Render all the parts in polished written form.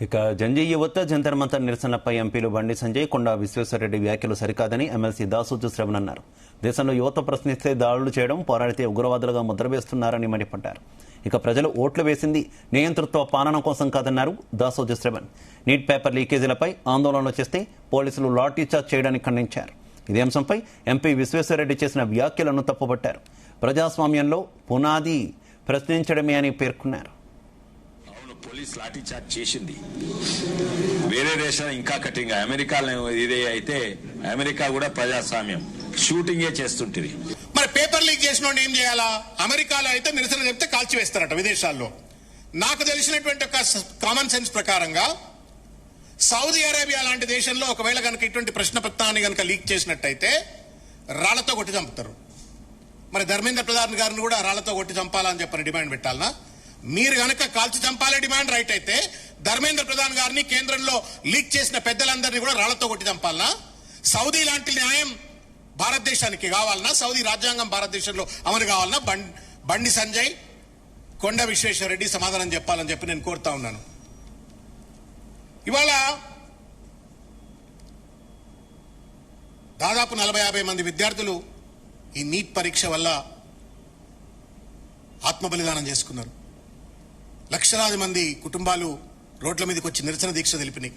ఇక జంజీ యువత జంతర్ మంతర్ నిరసనలపై ఎంపీలు బండి సంజయ్, కొండా విశ్వేశ్వరరెడ్డి వ్యాఖ్యలు సరికాదని ఎమ్మెల్సీ దాసోజు శ్రవణ్ అన్నారు. దేశంలో యువత ప్రశ్నిస్తే దాడులు చేయడం, పోరాడితే ఉగ్రవాదులుగా ముద్ర వేస్తున్నారని మండిపడ్డారు. ఇక ప్రజలు ఓట్లు వేసింది నియంతృత్వ పాలన కోసం కాదన్నారు దాసోజు శ్రవణ్. నీట్ పేపర్ లీకేజీలపై ఆందోళనలు చేస్తే పోలీసులు లాఠీ చార్జ్ చేయడానికి ఖండించారు. ఇదే అంశంపై ఎంపీ విశ్వేశ్వరరెడ్డి చేసిన వ్యాఖ్యలను తప్పుపట్టారు. ప్రజాస్వామ్యంలో పునాది ప్రశ్నించడమే అని పేర్కొన్నారు. పోలీస్ లాఠీ చార్జ్ చేసింది. వేరే దేశాలు ఇంకా కఠినంగా, అమెరికాలో ఇదే అయితే అమెరికా కూడా ప్రజాస్వామ్యం షూటింగే చేస్తుంటుంది. మరి పేపర్ లీక్ చేసిన ఏం చేయాలా? అమెరికాలో అయితే నిరసన చెప్తే కాల్చివేస్తారట. విదేశాల్లో నాకు తెలిసినటువంటి ఒక కామన్ సెన్స్ ప్రకారంగా సౌదీ అరేబియా లాంటి దేశంలో ఒకవేళ కనుక ఇటువంటి ప్రశ్న పత్రాన్ని కనుక లీక్ చేసినట్టయితే రాళ్లతో కొట్టి చంపుతారు. మరి ధర్మేంద్ర ప్రధాన్ గారిని కూడా రాళ్లతో కొట్టి చంపాలని చెప్పని డిమాండ్ పెట్టాలనా? మీరు గనక కాల్చి చంపాలే డిమాండ్ రైట్ అయితే ధర్మేంద్ర ప్రధాన్ గారిని, కేంద్రంలో లీక్ చేసిన పెద్దలందరినీ కూడా రాళ్లతో కొట్టి చంపాలనా? సౌదీ లాంటి న్యాయం భారతదేశానికి కావాలన్నా? సౌదీ రాజ్యాంగం భారతదేశంలో అమలు కావాలన్నా? బండి సంజయ్, కొండ విశ్వేశ్వరరెడ్డి సమాధానం చెప్పాలని చెప్పి నేను కోరుతా ఉన్నాను. ఇవాళ దాదాపు 40-50 మంది విద్యార్థులు ఈ నీట్ పరీక్ష వల్ల ఆత్మబలిదానం చేసుకున్నారు. లక్షలాది మంది కుటుంబాలు రోడ్ల మీదకి వచ్చి నిరసన దీక్ష తెలిపినాయి.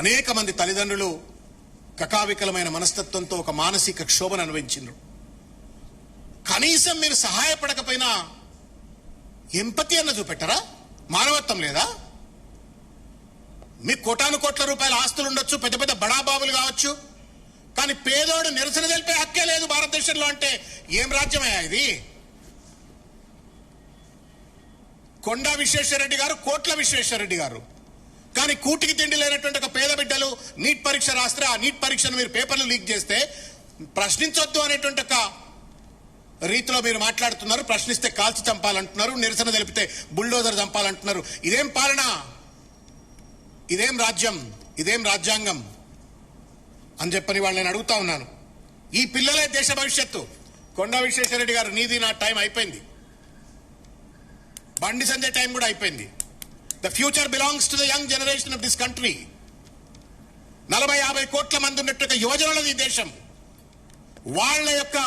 అనేక మంది తల్లిదండ్రులు కకావికలమైన మనస్తత్వంతో ఒక మానసిక క్షోభను అనుభవించారు. కనీసం మీరు సహాయపడకపోయినా ఎంపతి అన్న చూపెట్టరా? మానవత్వం లేదా? మీకు కోటాను కోట్ల రూపాయల ఆస్తులు ఉండొచ్చు, పెద్ద పెద్ద బడాబాబులు కావచ్చు, కానీ పేదోడు నిరసన తెలిపే హక్కే లేదు భారతదేశంలో అంటే ఏం రాజ్యమయ్యా ఇది? కొండా విశ్వేశ్వరరెడ్డి గారు, కోట్ల విశ్వేశ్వరరెడ్డి గారు, కానీ కూటికి తిండి లేనటువంటి ఒక పేద బిడ్డలు నీట్ పరీక్ష రాస్తే ఆ నీట్ పరీక్షను మీరు పేపర్లు లీక్ చేస్తే ప్రశ్నించొద్దు అనేటువంటి ఒక రీతిలో మీరు మాట్లాడుతున్నారు. ప్రశ్నిస్తే కాల్చి చంపాలంటున్నారు, నిరసన తెలిపితే బుల్డోజర్ చంపాలంటున్నారు. ఇదేం పాలన? ఇదేం రాజ్యం? ఇదేం రాజ్యాంగం అని చెప్పని వాళ్ళు నేను అడుగుతా ఉన్నాను. ఈ పిల్లలే దేశ భవిష్యత్తు. కొండా విశ్వేశ్వరరెడ్డి గారు, నీది నా టైం అయిపోయింది. బండి సంజయ్ టైం కూడా అయిపోయింది. The future belongs to the young generation of this country. 40-50 కోట్ల మంది ఉన్నట్టు యువజనులది ఈ దేశం. వాళ్ళ యొక్క